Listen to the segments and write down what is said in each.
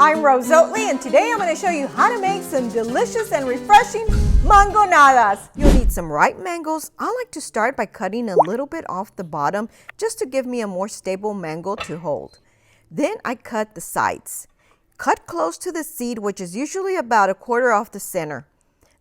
I'm Rose Oatley, and today I'm going to show you how to make some delicious and refreshing mangonadas. You'll need some ripe mangoes. I like to start by cutting a little bit off the bottom just to give me a more stable mango to hold. Then I cut the sides. Cut close to the seed, which is usually about a quarter off the center.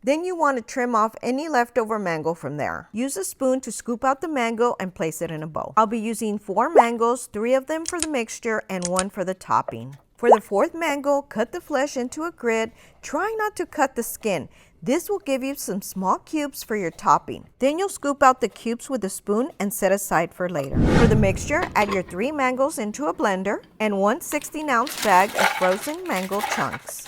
Then you want to trim off any leftover mango from there. Use a spoon to scoop out the mango and place it in a bowl. I'll be using 4 mangoes, 3 of them for the mixture and 1 for the topping. For the 4th mango, cut the flesh into a grid. Try not to cut the skin. This will give you some small cubes for your topping. Then you'll scoop out the cubes with a spoon and set aside for later. For the mixture, add your 3 mangoes into a blender and 1 16-ounce bag of frozen mango chunks.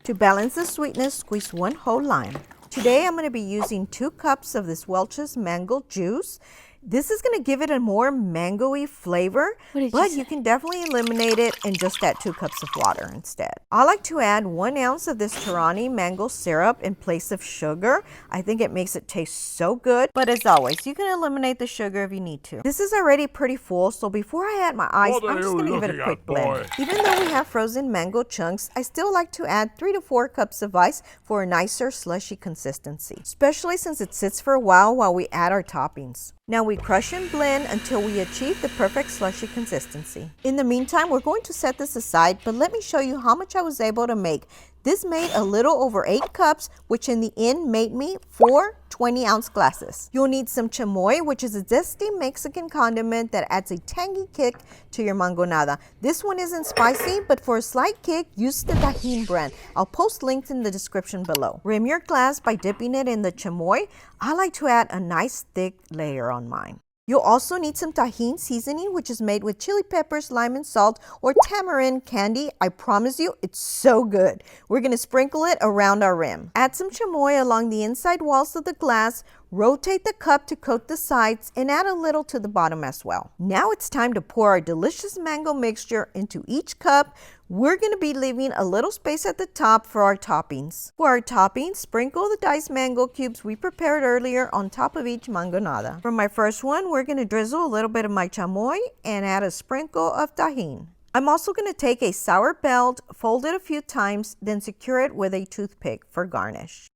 To balance the sweetness, squeeze 1 whole lime. Today I'm going to be using 2 cups of this Welch's mango juice. This is going to give it a more mango-y flavor, but you can definitely eliminate it and just add 2 cups of water instead. I like to add 1 ounce of this Torani mango syrup in place of sugar. I think it makes it taste so good, but as always, you can eliminate the sugar if you need to. This is already pretty full, so before I add my ice, I'm just going to give it a quick blend. Even though we have frozen mango chunks, I still like to add 3 to 4 cups of ice for a nicer slushy consistency, especially since it sits for a while we add our toppings. Now we crush and blend until we achieve the perfect slushy consistency. In the meantime, we're going to set this aside, but let me show you how much I was able to make. This made a little over 8 cups, which in the end made me 4 20-ounce glasses. You'll need some chamoy, which is a zesty Mexican condiment that adds a tangy kick to your mangonada. This one isn't spicy, but for a slight kick, use the Tajin brand. I'll post links in the description below. Rim your glass by dipping it in the chamoy. I like to add a nice thick layer on mine. You'll also need some Tajin Seasoning, which is made with chili peppers, lime and salt, or tamarind candy. I promise you, it's so good. We're going to sprinkle it around our rim. Add some chamoy along the inside walls of the glass. Rotate the cup to coat the sides and add a little to the bottom as well. Now it's time to pour our delicious mango mixture into each cup. We're going to be leaving a little space at the top for our toppings. For our toppings, sprinkle the diced mango cubes we prepared earlier on top of each mangonada. For my first one, we're going to drizzle a little bit of my chamoy and add a sprinkle of Tajin. I'm also going to take a sour belt, fold it a few times, then secure it with a toothpick for garnish.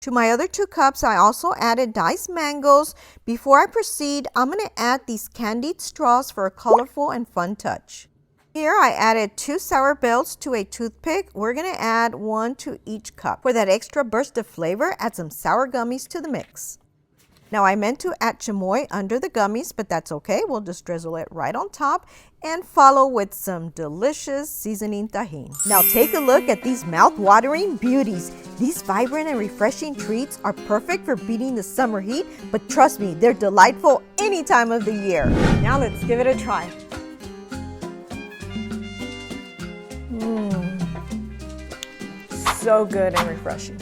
To my other 2 cups, I also added diced mangoes. Before I proceed, I'm going to add these candied straws for a colorful and fun touch. Here I added 2 sour belts to a toothpick. We're going to add 1 to each cup. For that extra burst of flavor, add some sour gummies to the mix. Now I meant to add chamoy under the gummies, but that's okay. We'll just drizzle it right on top and follow with some delicious seasoning Tajin. Now take a look at these mouth-watering beauties. These vibrant and refreshing treats are perfect for beating the summer heat, but trust me, they're delightful any time of the year. Now let's give it a try. So good and refreshing.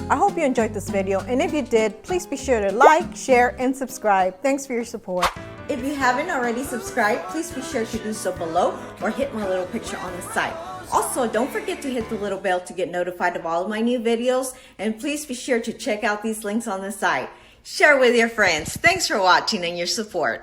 I hope you enjoyed this video, and if you did, please be sure to like, share, and subscribe. Thanks for your support. If you haven't already subscribed, please be sure to do so below or hit my little picture on the side. Also, don't forget to hit the little bell to get notified of all of my new videos, and please be sure to check out these links on the side. Share with your friends. Thanks for watching and your support.